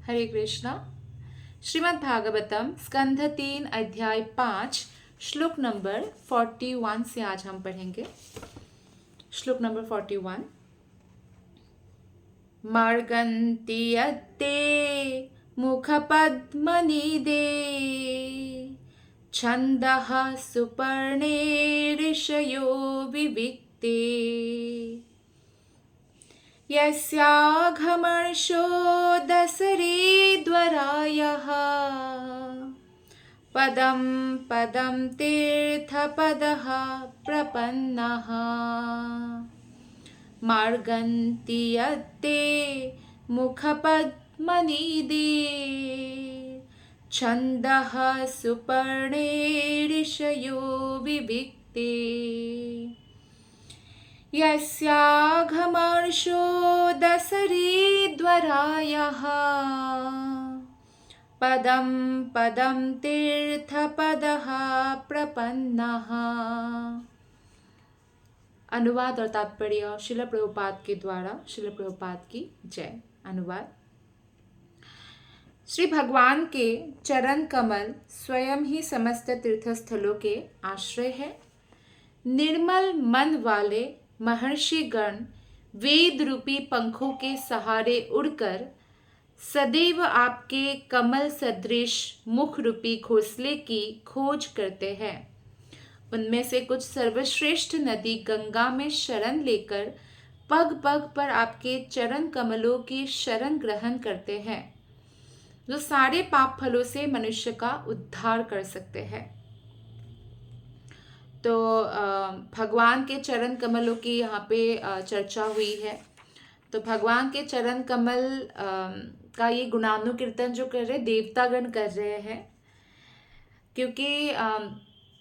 हरे कृष्णा। श्रीमद् भागवतम स्कंध 3 अध्याय 5 श्लोक नंबर 41 से आज हम पढ़ेंगे। श्लोक नंबर 41। मार्गन्ति यत्ते मुखपद्मनिदे छन्दः सुपर्णे ऋषयो विविक्ते यस्याघमर्षो दसरेद्वरायः पदं पदं तीर्थपदः प्रपन्नः मार्गन्ति यत्ते मुखपद्मनिदे छन्दः सुपर्णे ऋषयो विविक्ते यस्याघमर्षो दसरेद्वरायः पदं पदं तीर्थपदः प्रपन्नः। अनुवाद और तात्पर्य श्रील प्रभुपाद के द्वारा। श्रील प्रभुपाद की जय। अनुवाद। श्री भगवान के चरण कमल स्वयं ही समस्त तीर्थस्थलों के आश्रय है। निर्मल मन वाले महर्षि गण वेद रूपी पंखों के सहारे उड़कर सदैव आपके कमल सदृश मुख रूपी घोंसले की खोज करते हैं। उनमें से कुछ सर्वश्रेष्ठ नदी गंगा में शरण लेकर पग पग पर आपके चरण कमलों की शरण ग्रहण करते हैं, जो सारे पाप फलों से मनुष्य का उद्धार कर सकते हैं। तो भगवान के चरण कमलों की यहाँ पे चर्चा हुई है। तो भगवान के चरण कमल का ये गुणानुकीर्तन जो कर रहे देवतागण कर रहे हैं, क्योंकि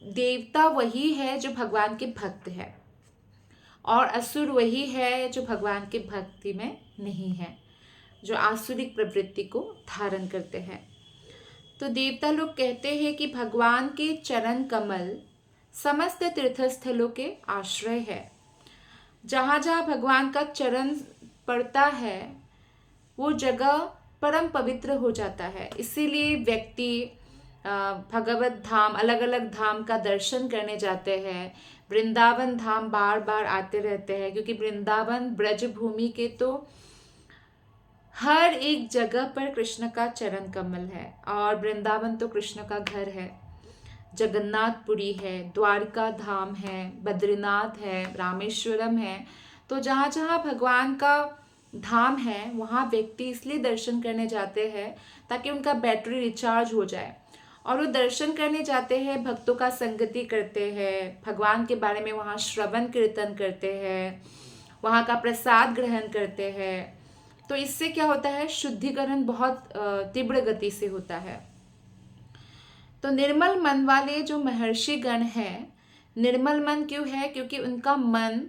देवता वही है जो भगवान के भक्त है और असुर वही है जो भगवान के भक्ति में नहीं है, जो आसुरिक प्रवृत्ति को धारण करते हैं। तो देवता लोग कहते हैं कि भगवान के चरण कमल समस्त तीर्थस्थलों के आश्रय है। जहाँ जहाँ भगवान का चरण पड़ता है वो जगह परम पवित्र हो जाता है। इसीलिए व्यक्ति भगवत धाम, अलग अलग धाम का दर्शन करने जाते हैं। वृंदावन धाम बार बार आते रहते हैं, क्योंकि वृंदावन ब्रज भूमि के तो हर एक जगह पर कृष्ण का चरण कमल है। और वृंदावन तो कृष्ण का घर है, जगन्नाथपुरी है, द्वारका धाम है, बद्रीनाथ है, रामेश्वरम है। तो जहाँ जहाँ भगवान का धाम है वहाँ व्यक्ति इसलिए दर्शन करने जाते हैं ताकि उनका बैटरी रिचार्ज हो जाए। और वो दर्शन करने जाते हैं, भक्तों का संगति करते हैं, भगवान के बारे में वहाँ श्रवण कीर्तन करते हैं, वहाँ का प्रसाद ग्रहण करते हैं। तो इससे क्या होता है, शुद्धिकरण बहुत तीव्र गति से होता है। तो निर्मल मन वाले जो महर्षि गण हैं, निर्मल मन क्यों है? क्योंकि उनका मन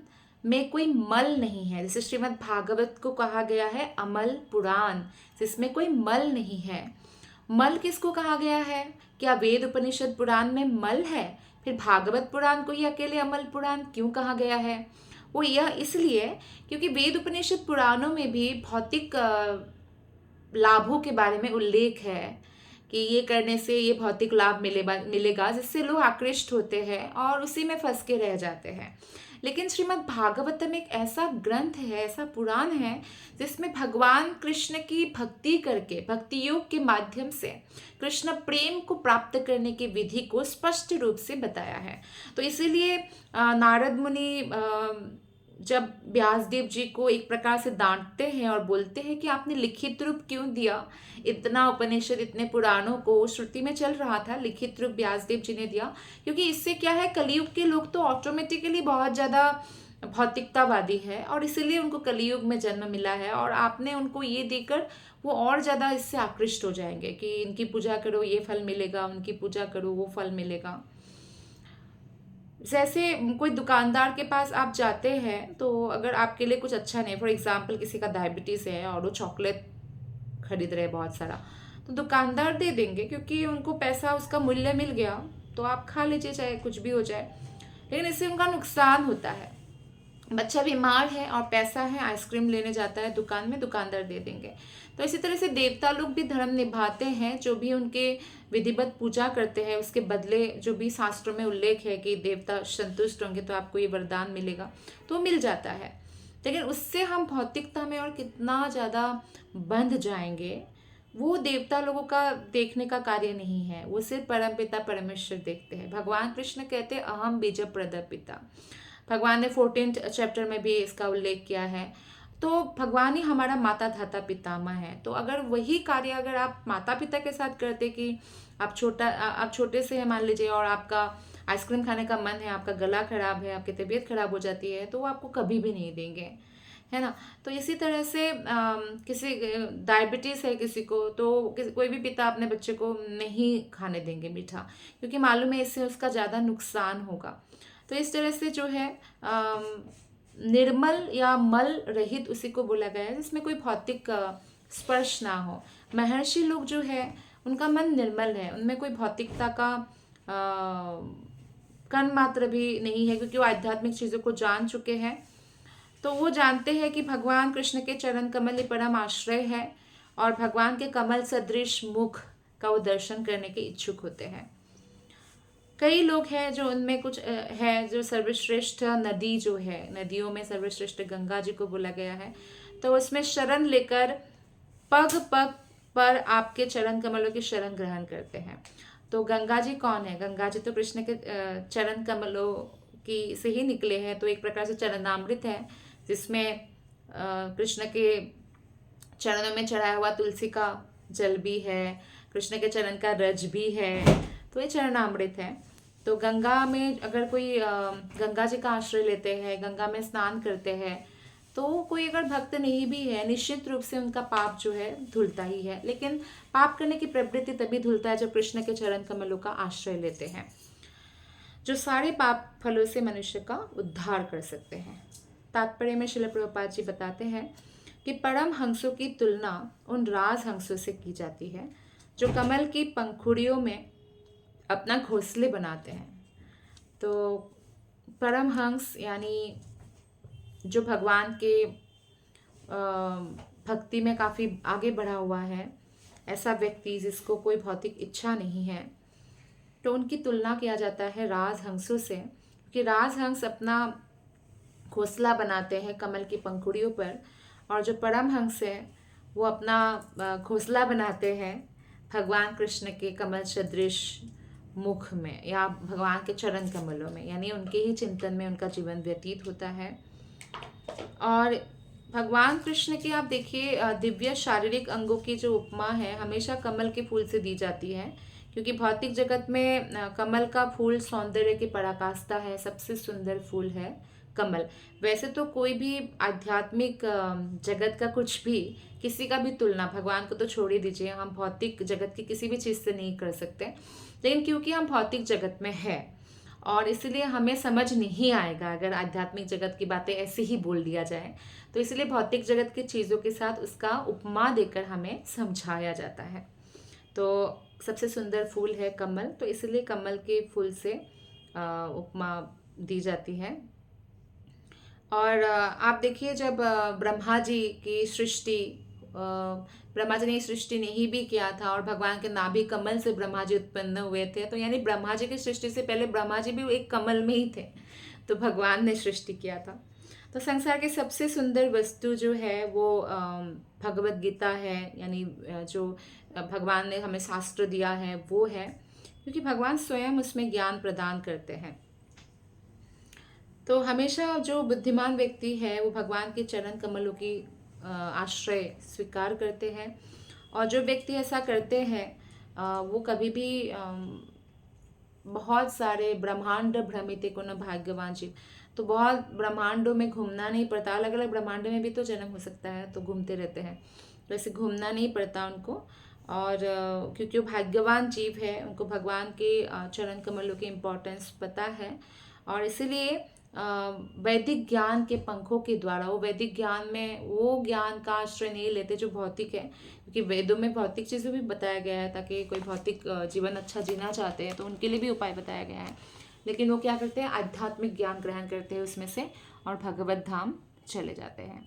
में कोई मल नहीं है। जैसे श्रीमद् भागवत को कहा गया है अमल पुराण, जिसमें कोई मल नहीं है। मल किसको कहा गया है? क्या वेद उपनिषद पुराण में मल है? फिर भागवत पुराण को ही अकेले अमल पुराण क्यों कहा गया है? वो यह इसलिए क्योंकि वेद उपनिषद पुराणों में भी भौतिक लाभों के बारे में उल्लेख है कि ये करने से ये भौतिक लाभ मिलेगा, जिससे लोग आकृष्ट होते हैं और उसी में फंस के रह जाते हैं। लेकिन श्रीमद् भागवतम एक ऐसा ग्रंथ है, ऐसा पुराण है, जिसमें भगवान कृष्ण की भक्ति करके, भक्ति योग के माध्यम से कृष्ण प्रेम को प्राप्त करने की विधि को स्पष्ट रूप से बताया है। तो इसीलिए नारद मुनि जब व्यासदेव जी को एक प्रकार से डांटते हैं और बोलते हैं कि आपने लिखित रूप क्यों दिया, इतना उपनिषद, इतने पुराणों को श्रुति में चल रहा था, लिखित रूप व्यासदेव जी ने दिया, क्योंकि इससे क्या है, कलयुग के लोग तो ऑटोमेटिकली बहुत ज़्यादा भौतिकतावादी है और इसीलिए उनको कलयुग में जन्म मिला है। और आपने उनको ये देकर वो और ज़्यादा इससे आकृष्ट हो जाएंगे कि इनकी पूजा करो ये फल मिलेगा, उनकी पूजा करो वो फल मिलेगा। जैसे कोई दुकानदार के पास आप जाते हैं तो अगर आपके लिए कुछ अच्छा नहीं, फॉर एग्जांपल किसी का डायबिटीज़ है और वो चॉकलेट खरीद रहे बहुत सारा, तो दुकानदार दे देंगे क्योंकि उनको पैसा, उसका मूल्य मिल गया, तो आप खा लीजिए चाहे कुछ भी हो जाए। लेकिन इससे उनका नुकसान होता है। बच्चा बीमार है और पैसा है, आइसक्रीम लेने जाता है दुकान में, दुकानदार दे देंगे। तो इसी तरह से देवता लोग भी धर्म निभाते हैं, जो भी उनके विधिवत पूजा करते हैं उसके बदले जो भी शास्त्रों में उल्लेख है कि देवता संतुष्ट होंगे तो आपको ये वरदान मिलेगा, तो मिल जाता है। लेकिन उससे हम भौतिकता में और कितना ज़्यादा बंध जाएंगे, वो देवता लोगों का देखने का कार्य नहीं है, वो सिर्फ परमपिता परमेश्वर देखते हैं। भगवान कृष्ण कहते हैं अहम बीज प्रदपिता। भगवान ने 14th चैप्टर में भी इसका उल्लेख किया है। तो भगवान ही हमारा माता धाता पितामह है। तो अगर वही कार्य अगर आप माता पिता के साथ करते कि आप छोटे से हैं मान लीजिए, और आपका आइसक्रीम खाने का मन है, आपका गला खराब है, आपकी तबीयत खराब हो जाती है, तो वो आपको कभी भी नहीं देंगे, है ना। तो इसी तरह से किसी डायबिटीज़ है किसी को, तो कोई भी पिता अपने बच्चे को नहीं खाने देंगे मीठा, क्योंकि मालूम है इससे उसका ज़्यादा नुकसान होगा। तो इस तरह से जो है निर्मल या मल रहित उसी को बोला गया है जिसमें कोई भौतिक स्पर्श ना हो। महर्षि लोग जो है उनका मन निर्मल है, उनमें कोई भौतिकता का कण मात्र भी नहीं है, क्योंकि वो आध्यात्मिक चीज़ों को जान चुके हैं। तो वो जानते हैं कि भगवान कृष्ण के चरण कमल ही परम आश्रय है, और भगवान के कमल सदृश मुख का वो दर्शन करने के इच्छुक होते हैं। कई लोग हैं जो उनमें कुछ है, जो सर्वश्रेष्ठ नदी जो है, नदियों में सर्वश्रेष्ठ गंगा जी को बोला गया है, तो उसमें शरण लेकर पग पग पर आपके चरण कमलों की शरण ग्रहण करते हैं। तो गंगा जी कौन है? गंगा जी तो कृष्ण के चरण कमलों की से ही निकले हैं। तो एक प्रकार से चरणामृत है, जिसमें कृष्ण के चरणों में चढ़ाया हुआ तुलसी का जल भी है, कृष्ण के चरण का रज भी है, तो ये चरणामृत है। तो गंगा में अगर कोई गंगा जी का आश्रय लेते हैं, गंगा में स्नान करते हैं, तो कोई अगर भक्त नहीं भी है, निश्चित रूप से उनका पाप जो है धुलता ही है। लेकिन पाप करने की प्रवृत्ति तभी धुलता है जब कृष्ण के चरण कमलों का आश्रय लेते हैं, जो सारे पाप फलों से मनुष्य का उद्धार कर सकते हैं। तात्पर्य में श्रील प्रभुपाद जी बताते हैं कि परम हंसों की तुलना उन राज हंसों से की जाती है जो कमल की पंखुड़ियों में अपना घोंसले बनाते हैं। तो परम हंस यानी जो भगवान के भक्ति में काफ़ी आगे बढ़ा हुआ है, ऐसा व्यक्ति जिसको कोई भौतिक इच्छा नहीं है, तो उनकी तुलना किया जाता है राजहंसों से, क्योंकि राजहंस अपना घोंसला बनाते हैं कमल की पंखुड़ियों पर, और जो परमहंस है वो अपना घोंसला बनाते हैं भगवान कृष्ण के कमल सदृश मुख में या भगवान के चरण कमलों में, यानी उनके ही चिंतन में उनका जीवन व्यतीत होता है। और भगवान कृष्ण के आप देखिए दिव्य शारीरिक अंगों की जो उपमा है हमेशा कमल के फूल से दी जाती है, क्योंकि भौतिक जगत में कमल का फूल सौंदर्य की पराकाष्ठा है, सबसे सुंदर फूल है कमल। वैसे तो कोई भी आध्यात्मिक जगत का कुछ भी, किसी का भी तुलना, भगवान को तो छोड़ ही दीजिए, हम भौतिक जगत की किसी भी चीज़ से नहीं कर सकते, लेकिन क्योंकि हम भौतिक जगत में हैं और इसलिए हमें समझ नहीं आएगा अगर आध्यात्मिक जगत की बातें ऐसे ही बोल दिया जाए, तो इसलिए भौतिक जगत की चीज़ों के साथ उसका उपमा देकर हमें समझाया जाता है। तो सबसे सुंदर फूल है कमल, तो इसलिए कमल के फूल से उपमा दी जाती है। और आप देखिए जब ब्रह्मा जी की सृष्टि, ब्रह्मा जी ने सृष्टि नहीं भी किया था और भगवान के नाभि कमल से ब्रह्मा जी उत्पन्न हुए थे, तो यानी ब्रह्मा जी की सृष्टि से पहले ब्रह्मा जी भी एक कमल में ही थे, तो भगवान ने सृष्टि किया था। तो संसार की सबसे सुंदर वस्तु जो है वो भगवत गीता है, यानी जो भगवान ने हमें शास्त्र दिया है वो है, क्योंकि भगवान स्वयं उसमें ज्ञान प्रदान करते हैं। तो हमेशा जो बुद्धिमान व्यक्ति है वो भगवान के चरण कमलों की आश्रय स्वीकार करते हैं, और जो व्यक्ति ऐसा करते हैं वो कभी भी बहुत सारे ब्रह्मांड भ्रमित को न भाग्यवान जीव, तो बहुत ब्रह्मांडों में घूमना नहीं पड़ता, अलग अलग ब्रह्मांड में भी तो जन्म हो सकता है, तो घूमते रहते हैं, तो ऐसे घूमना नहीं पड़ता उनको। और क्योंकि वो भाग्यवान जीव है, उनको भगवान के चरण कमलों की इम्पोर्टेंस पता है, और इसीलिए वैदिक ज्ञान के पंखों के द्वारा, वो वैदिक ज्ञान में वो ज्ञान का आश्रय नहीं लेते जो भौतिक है, क्योंकि वेदों में भौतिक चीज़ें भी बताया गया है, ताकि कोई भौतिक जीवन अच्छा जीना चाहते हैं तो उनके लिए भी उपाय बताया गया है, लेकिन वो क्या करते हैं, आध्यात्मिक ज्ञान ग्रहण करते हैं उसमें से, और भगवत धाम चले जाते हैं।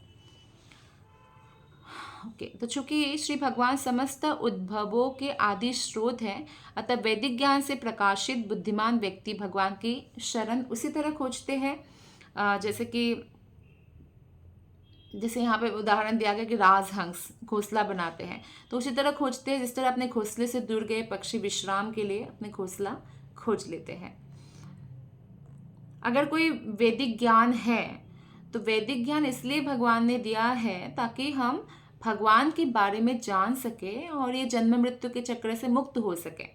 ओके, तो चूंकि श्री भगवान समस्त उद्भवों के आदि स्रोत हैं, अतः वैदिक ज्ञान से प्रकाशित बुद्धिमान व्यक्ति भगवान की शरण उसी तरह खोजते हैं जैसे यहाँ पे उदाहरण दिया गया कि राजहंस घोंसला बनाते हैं, तो उसी तरह खोजते हैं जिस तरह अपने घोंसले से दूर गए पक्षी विश्राम के लिए अपने घोंसला खोज लेते हैं। अगर कोई वैदिक ज्ञान है तो वैदिक ज्ञान इसलिए भगवान ने दिया है ताकि हम भगवान के बारे में जान सके और ये जन्म मृत्यु के चक्र से मुक्त हो सके।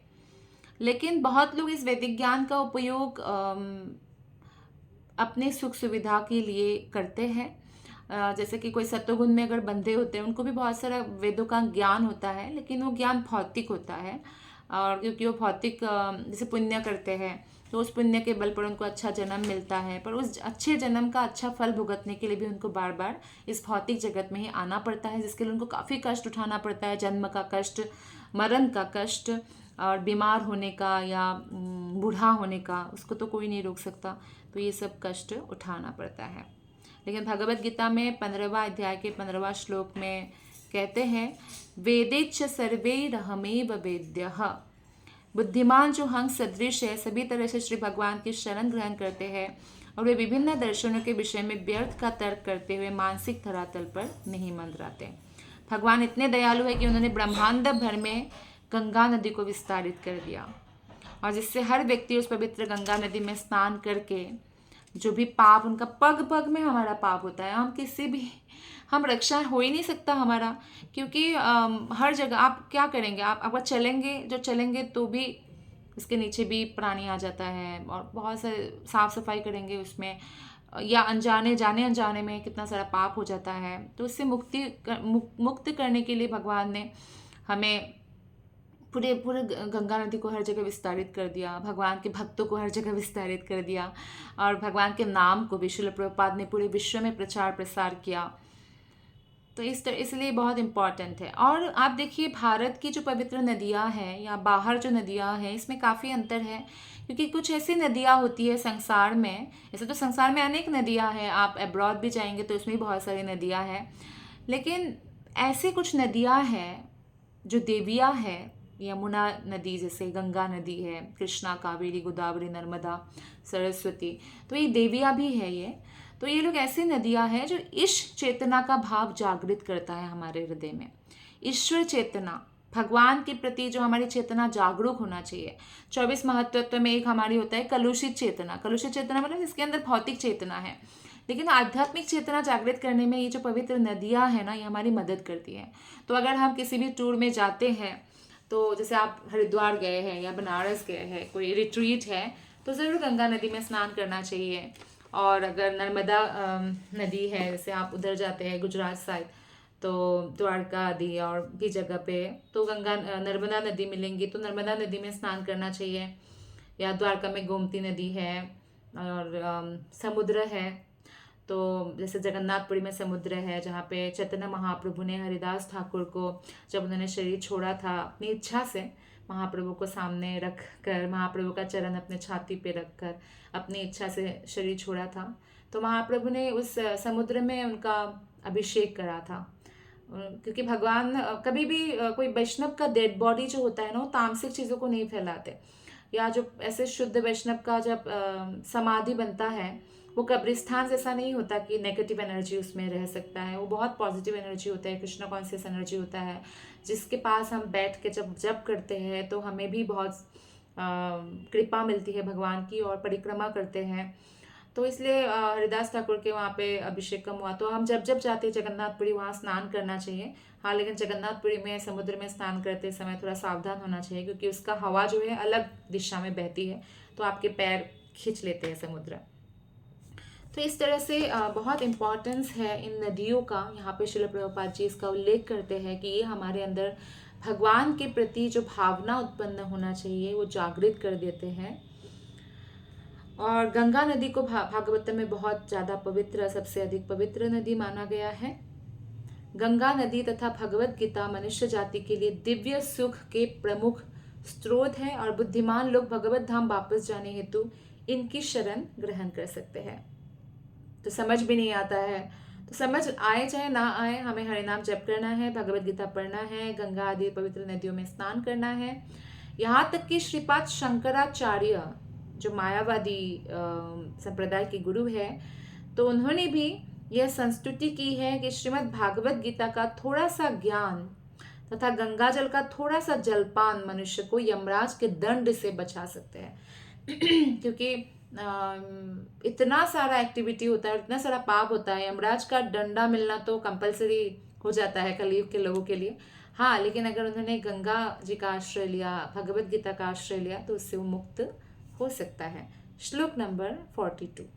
लेकिन बहुत लोग इस वैदिक ज्ञान का उपयोग अपने सुख सुविधा के लिए करते हैं। जैसे कि कोई सत्वगुण में अगर बंधे होते हैं उनको भी बहुत सारा वेदों का ज्ञान होता है, लेकिन वो ज्ञान भौतिक होता है। और क्योंकि वो भौतिक जैसे पुण्य करते हैं तो उस पुण्य के बल पर उनको अच्छा जन्म मिलता है, पर उस अच्छे जन्म का अच्छा फल भुगतने के लिए भी उनको बार बार इस भौतिक जगत में ही आना पड़ता है, जिसके लिए उनको काफ़ी कष्ट उठाना पड़ता है। जन्म का कष्ट, मरण का कष्ट, और बीमार होने का या बूढ़ा होने का, उसको तो कोई नहीं रोक सकता, तो ये सब कष्ट उठाना पड़ता है। लेकिन भगवत गीता में 15वां अध्याय के 15वां श्लोक में कहते हैं, वेदेच्च सर्वैरहमेव वेद्यः। बुद्धिमान जो हंस सदृश है सभी तरह से श्री भगवान की शरण ग्रहण करते हैं और वे विभिन्न दर्शनों के विषय में व्यर्थ का तर्क करते हुए मानसिक धरातल पर नहीं मंडराते। भगवान इतने दयालु है कि उन्होंने ब्रह्मांड भर में गंगा नदी को विस्तारित कर दिया, और जिससे हर व्यक्ति उस पवित्र गंगा नदी में स्नान करके जो भी पाप, उनका पग पग में हमारा पाप होता है, हम रक्षा हो ही नहीं सकता हमारा, क्योंकि हर जगह आप क्या करेंगे, आप अगर चलेंगे तो भी उसके नीचे भी प्राणी आ जाता है, और बहुत सारे साफ सफाई करेंगे उसमें, या अनजाने में कितना सारा पाप हो जाता है। तो उससे मुक्त करने के लिए भगवान ने हमें पूरे गंगा नदी को हर जगह विस्तारित कर दिया, भगवान के भक्तों को हर जगह विस्तारित कर दिया, और भगवान के नाम को भी श्रील प्रभुपाद ने पूरे विश्व में प्रचार प्रसार किया। तो इसलिए बहुत इम्पॉर्टेंट है। और आप देखिए भारत की जो पवित्र नदियाँ हैं या बाहर जो नदियाँ हैं, इसमें काफ़ी अंतर है, क्योंकि कुछ ऐसी नदियाँ होती है संसार में, ऐसे तो संसार में अनेक नदियाँ हैं, आप अब्रॉड भी जाएंगे तो उसमें भी बहुत सारी नदियाँ हैं, लेकिन ऐसी कुछ नदियाँ हैं जो देवियाँ हैं, यमुना नदी जैसे गंगा नदी है, कृष्णा, कावेरी, गोदावरी, नर्मदा, सरस्वती, तो ये देवियाँ भी है ये। तो ये लोग ऐसी नदियाँ हैं जो ईश चेतना का भाव जागृत करता है हमारे हृदय में। ईश्वर चेतना, भगवान के प्रति जो हमारी चेतना जागरूक होना चाहिए। 24 महत्त्व में एक हमारी होता है कलुषित चेतना। कलुषित चेतना मतलब इसके अंदर भौतिक चेतना है, लेकिन आध्यात्मिक चेतना जागृत करने में ये जो पवित्र नदियाँ हैं ना, ये हमारी मदद करती हैं। तो अगर हम किसी भी टूर में जाते हैं, तो जैसे आप हरिद्वार गए हैं या बनारस गए हैं, कोई रिट्रीट है, तो ज़रूर गंगा नदी में स्नान करना चाहिए। और अगर नर्मदा नदी है, जैसे आप उधर जाते हैं गुजरात साइड, तो द्वारका आदि और भी जगह पे तो नर्मदा नदी मिलेंगी, तो नर्मदा नदी में स्नान करना चाहिए। या द्वारका में गोमती नदी है और समुद्र है, तो जैसे जगन्नाथपुरी में समुद्र है, जहाँ पे चैतन्य महाप्रभु ने हरिदास ठाकुर को जब उन्होंने शरीर छोड़ा था, अपनी इच्छा से महाप्रभु को सामने रख कर, महाप्रभु का चरण अपने छाती पे रख कर अपनी इच्छा से शरीर छोड़ा था, तो महाप्रभु ने उस समुद्र में उनका अभिषेक करा था। क्योंकि भगवान कभी भी कोई वैष्णव का डेड बॉडी जो होता है ना, वो तामसिक चीज़ों को नहीं फैलाते, या जो ऐसे शुद्ध वैष्णव का जब समाधि बनता है, वो कब्रिस्तान जैसा नहीं होता कि नेगेटिव एनर्जी उसमें रह सकता है, वो बहुत पॉजिटिव एनर्जी होता है, कृष्णा कॉन्शियस एनर्जी होता है, जिसके पास हम बैठ के जब जप करते हैं तो हमें भी बहुत कृपा मिलती है भगवान की, और परिक्रमा करते हैं। तो इसलिए हरिदास ठाकुर के वहाँ पे अभिषेकम हुआ, तो हम जब जाते हैं जगन्नाथपुरी, वहाँ स्नान करना चाहिए। हाँ, लेकिन जगन्नाथपुरी में समुद्र में स्नान करते समय थोड़ा सावधान होना चाहिए, क्योंकि उसका हवा जो है अलग दिशा में बहती है, तो आपके पैर खींच लेते हैं समुद्र। तो इस तरह से बहुत इम्पॉर्टेंस है इन नदियों का। यहाँ पे श्रील प्रभुपाद जी इसका उल्लेख करते हैं कि ये हमारे अंदर भगवान के प्रति जो भावना उत्पन्न होना चाहिए वो जागृत कर देते हैं। और गंगा नदी को भागवत में बहुत ज़्यादा पवित्र, सबसे अधिक पवित्र नदी माना गया है। गंगा नदी तथा भगवत गीता मनुष्य जाति के लिए दिव्य सुख के प्रमुख स्रोत है, और बुद्धिमान लोग भगवत धाम वापस जाने हेतु इनकी शरण ग्रहण कर सकते हैं। तो समझ भी नहीं आता है। तो समझ आए चाहे ना आए, हमें हरे नाम जप करना है, भगवत गीता पढ़ना है, गंगा आदि पवित्र नदियों में स्नान करना है। यहाँ तक कि श्रीपाद शंकराचार्य जो मायावादी संप्रदाय के गुरु है, तो उन्होंने भी यह संस्तुति की है कि श्रीमद् भागवत गीता का थोड़ा सा ज्ञान तथा गंगा जल का थोड़ा सा जलपान मनुष्य को यमराज के दंड से बचा सकते हैं। क्योंकि इतना सारा एक्टिविटी होता है, इतना सारा पाप होता है, यमराज का डंडा मिलना तो कंपलसरी हो जाता है कलयुग के लोगों के लिए। हाँ, लेकिन अगर उन्होंने गंगा जी का आश्रय लिया, भगवत गीता का आश्रय लिया, तो उससे वो मुक्त हो सकता है। श्लोक नंबर 42।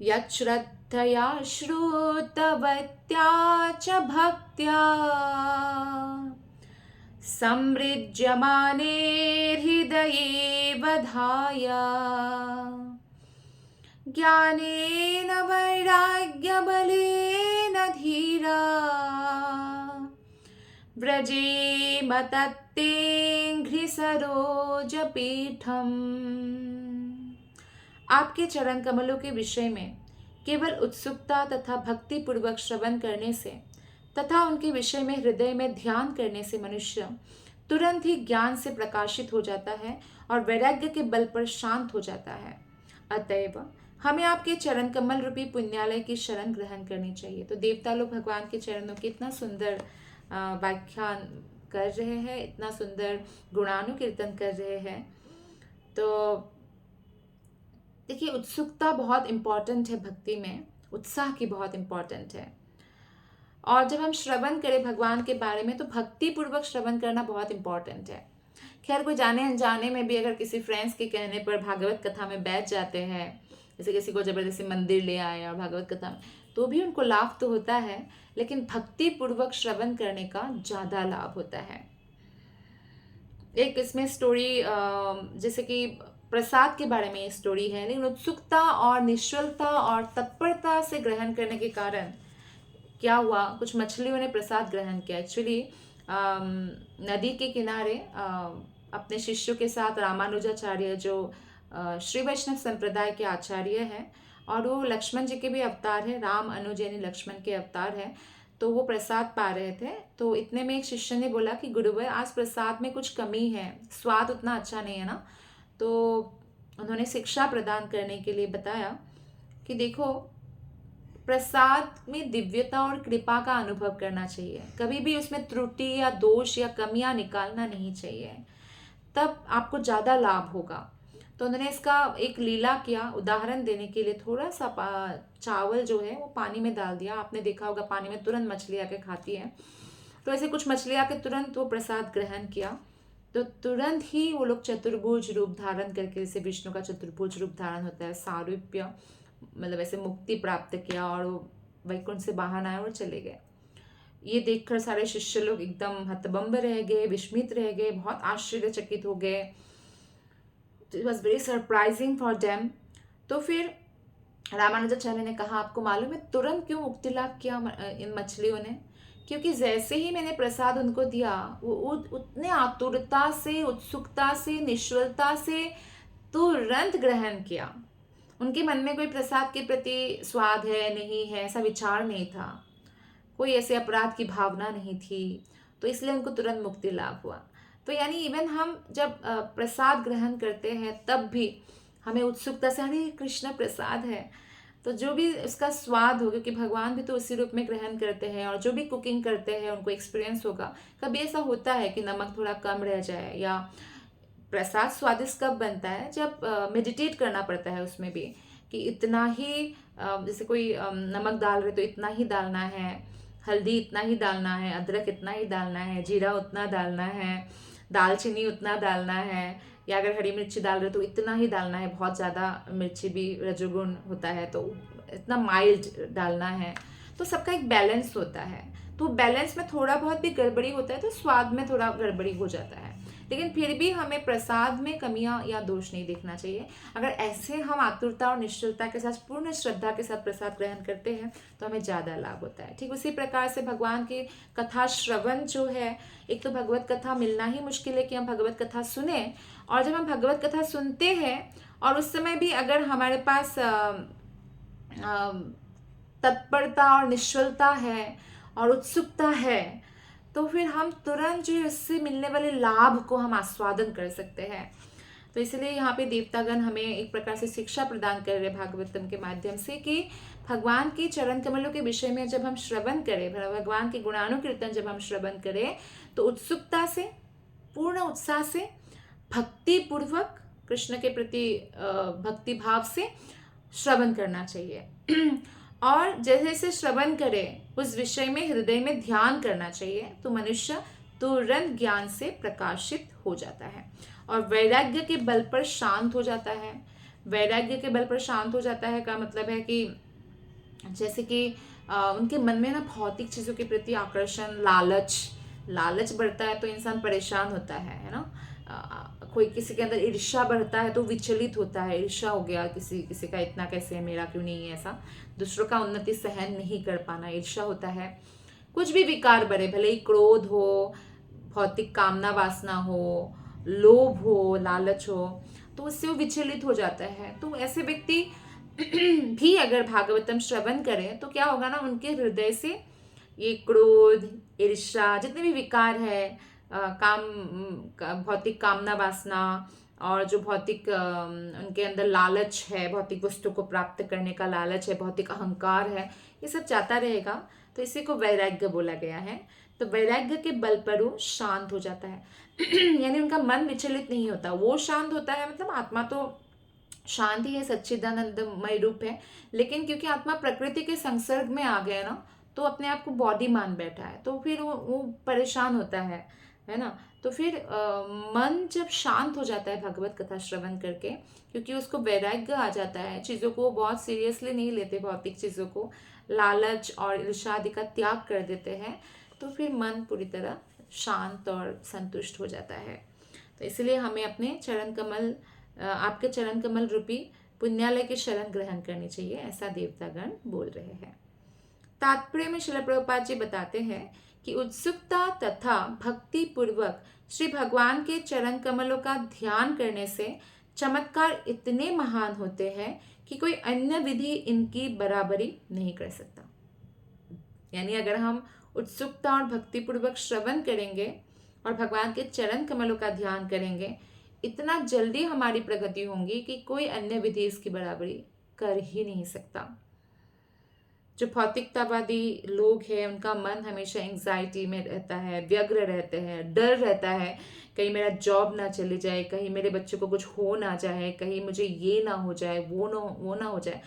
यच्छ्रद्धया श्रुतवत्या च भक्त्या समृज्यमाने हृदये बधाय ज्ञानेन वैराग्यबलेन धीरा व्रजेम तत्तेऽङ्घ्रिसरोजपीठम्। आपके चरण कमलों के विषय में केवल उत्सुकता तथा भक्ति पूर्वक श्रवण करने से तथा उनके विषय में हृदय में ध्यान करने से मनुष्य तुरंत ही ज्ञान से प्रकाशित हो जाता है और वैराग्य के बल पर शांत हो जाता है। अतएव हमें आपके चरण कमल रूपी पुण्यालय की शरण ग्रहण करनी चाहिए। तो देवता लोग भगवान के चरणों की इतना सुंदर व्याख्यान कर रहे हैं, इतना सुंदर गुणानुकीर्तन कर रहे हैं। तो देखिए, उत्सुकता बहुत इम्पॉर्टेंट है भक्ति में, उत्साह की बहुत इम्पॉर्टेंट है। और जब हम श्रवण करें भगवान के बारे में, तो भक्ति पूर्वक श्रवण करना बहुत इम्पॉर्टेंट है। खैर, कोई जाने अनजाने में भी अगर किसी फ्रेंड्स के कहने पर भागवत कथा में बैठ जाते हैं, जैसे किसी को जबरदस्ती मंदिर ले आए और भागवत कथा में, तो भी उनको लाभ तो होता है, लेकिन भक्ति पूर्वक श्रवण करने का ज़्यादा लाभ होता है। एक इसमें स्टोरी, जैसे कि प्रसाद के बारे में ये स्टोरी है, लेकिन उत्सुकता और निश्चलता और तत्परता से ग्रहण करने के कारण क्या हुआ, कुछ मछलियों ने प्रसाद ग्रहण किया। एक्चुअली नदी के किनारे अपने शिष्यों के साथ रामानुजाचार्य जो श्री वैष्णव संप्रदाय के आचार्य हैं, और वो लक्ष्मण जी के भी अवतार है, राम अनुज यानी लक्ष्मण के अवतार है, तो वो प्रसाद पा रहे थे। तो इतने में एक शिष्य ने बोला कि गुरुवर, आज प्रसाद में कुछ कमी है, स्वाद उतना अच्छा नहीं है ना। तो उन्होंने शिक्षा प्रदान करने के लिए बताया कि देखो, प्रसाद में दिव्यता और कृपा का अनुभव करना चाहिए, कभी भी उसमें त्रुटि या दोष या कमियां निकालना नहीं चाहिए, तब आपको ज़्यादा लाभ होगा। तो उन्होंने इसका एक लीला किया, उदाहरण देने के लिए थोड़ा सा चावल जो है वो पानी में डाल दिया। आपने देखा होगा पानी में तुरंत मछली आके खाती है, तो ऐसे कुछ मछली आके तुरंत वो प्रसाद ग्रहण किया, तो तुरंत ही वो लोग चतुर्भुज रूप धारण करके, जैसे विष्णु का चतुर्भुज रूप धारण होता है, सारूप्य मतलब ऐसे मुक्ति प्राप्त किया, और वो वैकुंठ से बाहर आए और चले गए। ये देखकर सारे शिष्य लोग एकदम हतबम्ब रह गए, विस्मित रह गए, बहुत आश्चर्यचकित हो गए। It was very surprising for them. तो फिर रामानुजाचार्य ने कहा, आपको मालूम है तुरंत क्यों मुक्ति लाभ किया इन मछलियों ने? क्योंकि जैसे ही मैंने प्रसाद उनको दिया, वो उतने आतुरता से, उत्सुकता से, निश्चलता से तुरंत ग्रहण किया। उनके मन में कोई प्रसाद के प्रति स्वाद है नहीं है ऐसा विचार नहीं था, कोई ऐसे अपराध की भावना नहीं थी, तो इसलिए उनको तुरंत मुक्ति लाभ हुआ। तो यानी इवन हम जब प्रसाद ग्रहण करते हैं, तब भी हमें उत्सुकता से, हरे कृष्ण प्रसाद है, तो जो भी उसका स्वाद हो, क्योंकि भगवान भी तो उसी रूप में ग्रहण करते हैं, और जो भी कुकिंग करते हैं उनको एक्सपीरियंस होगा। कभी ऐसा होता है कि नमक थोड़ा कम रह जाए, या प्रसाद स्वादिष्ट कब बनता है, जब मेडिटेट करना पड़ता है उसमें भी, कि इतना ही जैसे कोई नमक डाल रहे तो इतना ही डालना है, हल्दी इतना ही डालना है, अदरक इतना ही डालना है, जीरा उतना डालना है, दालचीनी उतना डालना है, या अगर हरी मिर्ची डाल रहे तो इतना ही डालना है, बहुत ज़्यादा मिर्ची भी रजोगुण होता है तो इतना माइल्ड डालना है। तो सबका एक बैलेंस होता है, तो बैलेंस में थोड़ा बहुत भी गड़बड़ी होता है तो स्वाद में थोड़ा गड़बड़ी हो जाता है, लेकिन फिर भी हमें प्रसाद में कमियां या दोष नहीं देखना चाहिए। अगर ऐसे हम आतुरता और निश्चलता के साथ, पूर्ण श्रद्धा के साथ प्रसाद ग्रहण करते हैं तो हमें ज़्यादा लाभ होता है। ठीक उसी प्रकार से भगवान की कथा श्रवण जो है, एक तो भगवत कथा मिलना ही मुश्किल है कि हम भगवत कथा सुने, और जब हम भगवत कथा सुनते हैं और उस समय भी अगर हमारे पास तत्परता और निश्चलता है और उत्सुकता है, तो फिर हम तुरंत जो है उससे मिलने वाले लाभ को हम आस्वादन कर सकते हैं। तो इसलिए यहाँ पे देवतागण हमें एक प्रकार से शिक्षा प्रदान कर रहे भागवतम के माध्यम से कि भगवान के चरण कमलों के विषय में जब हम श्रवण करें, भगवान के गुणानुकीर्तन जब हम श्रवण करें, तो उत्सुकता से, पूर्ण उत्साह से, भक्ति पूर्वक, कृष्ण के प्रति भक्ति भाव से श्रवण करना चाहिए। और जैसे जैसे श्रवण करें उस विषय में हृदय में ध्यान करना चाहिए, तो मनुष्य तुरंत ज्ञान से प्रकाशित हो जाता है और वैराग्य के बल पर शांत हो जाता है। वैराग्य के बल पर शांत हो जाता है का मतलब है कि जैसे कि उनके मन में ना भौतिक चीज़ों के प्रति आकर्षण, लालच बढ़ता है तो इंसान परेशान होता है ना। कोई किसी के अंदर ईर्ष्या बढ़ता है तो विचलित होता है, ईर्ष्या हो गया, किसी का इतना कैसे है, मेरा क्यों नहीं है, ऐसा दूसरों का उन्नति सहन नहीं कर पाना, ईर्ष्या होता है। कुछ भी विकार बढ़े, भले ही क्रोध हो, भौतिक कामना वासना हो, लोभ हो, लालच हो, तो उससे वो विचलित हो जाता है। तो ऐसे व्यक्ति भी अगर भागवतम श्रवण करें तो क्या होगा ना, उनके हृदय से ये क्रोध, ईर्ष्या, जितने भी विकार है, भौतिक कामना वासना और जो भौतिक उनके अंदर लालच है, भौतिक वस्तु को प्राप्त करने का लालच है, भौतिक अहंकार है, ये सब जाता रहेगा। तो इसी को वैराग्य बोला गया है। तो वैराग्य के बल पर वो शांत हो जाता है। यानी उनका मन विचलित नहीं होता, वो शांत होता है, मतलब आत्मा तो शांत ही है, सच्चिदानंदमय रूप है, लेकिन क्योंकि आत्मा प्रकृति के संसर्ग में आ गया ना, तो अपने आप को बॉडी मान बैठा है, तो फिर वो परेशान होता है ना। तो फिर मन जब शांत हो जाता है भगवत कथा श्रवण करके, क्योंकि उसको वैराग्य आ जाता है, चीज़ों को बहुत सीरियसली नहीं लेते, भौतिक चीज़ों को, लालच और ईर्ष्या आदि का त्याग कर देते हैं, तो फिर मन पूरी तरह शांत और संतुष्ट हो जाता है। तो इसलिए हमें अपने चरण कमल, आपके चरण कमल रूपी पुण्यालय की शरण ग्रहण करनी चाहिए, ऐसा देवतागण बोल रहे हैं। तात्पर्य में श्रील प्रभुपाद जी बताते हैं कि उत्सुकता तथा भक्ति पूर्वक श्री भगवान के चरण कमलों का ध्यान करने से चमत्कार इतने महान होते हैं कि कोई अन्य विधि इनकी बराबरी नहीं कर सकता। यानी अगर हम उत्सुकता और भक्ति पूर्वक श्रवण करेंगे और भगवान के चरण कमलों का ध्यान करेंगे, इतना जल्दी हमारी प्रगति होगी कि कोई अन्य विधि इसकी बराबरी कर ही नहीं सकता। जो भौतिकतावादी लोग हैं उनका मन हमेशा एंग्जाइटी में रहता है, व्यग्र रहते हैं, डर रहता है, कहीं मेरा जॉब ना चले जाए, कहीं मेरे बच्चे को कुछ हो ना जाए, कहीं मुझे ये ना हो जाए, वो ना हो जाए,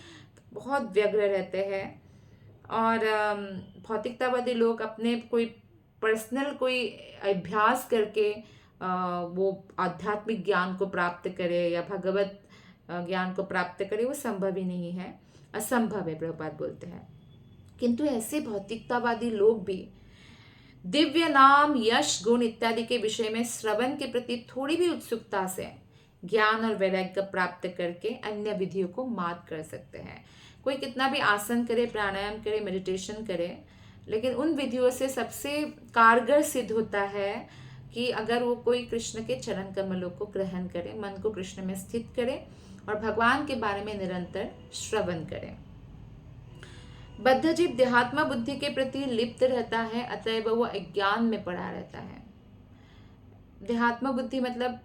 बहुत व्यग्र रहते हैं। और भौतिकतावादी लोग अपने कोई पर्सनल कोई अभ्यास करके वो आध्यात्मिक ज्ञान को प्राप्त करे या भगवत ज्ञान को प्राप्त करे, वो संभव ही नहीं है, असंभव है, प्रभुपाद बोलते हैं। किंतु ऐसे भौतिकतावादी लोग भी दिव्य नाम, यश, गुण इत्यादि के विषय में श्रवण के प्रति थोड़ी भी उत्सुकता से ज्ञान और वैराग्य प्राप्त करके अन्य विधियों को मात कर सकते हैं। कोई कितना भी आसन करे, प्राणायाम करे, मेडिटेशन करे, लेकिन उन विधियों से सबसे कारगर सिद्ध होता है कि अगर वो कोई कृष्ण के चरण कमलों को ग्रहण करे, मन को कृष्ण में स्थित करे और भगवान के बारे में निरंतर श्रवण करे। बद्धजीव देहात्मा बुद्धि के प्रति लिप्त रहता है, अतएव वो अज्ञान में पड़ा रहता है। देहात्मा बुद्धि मतलब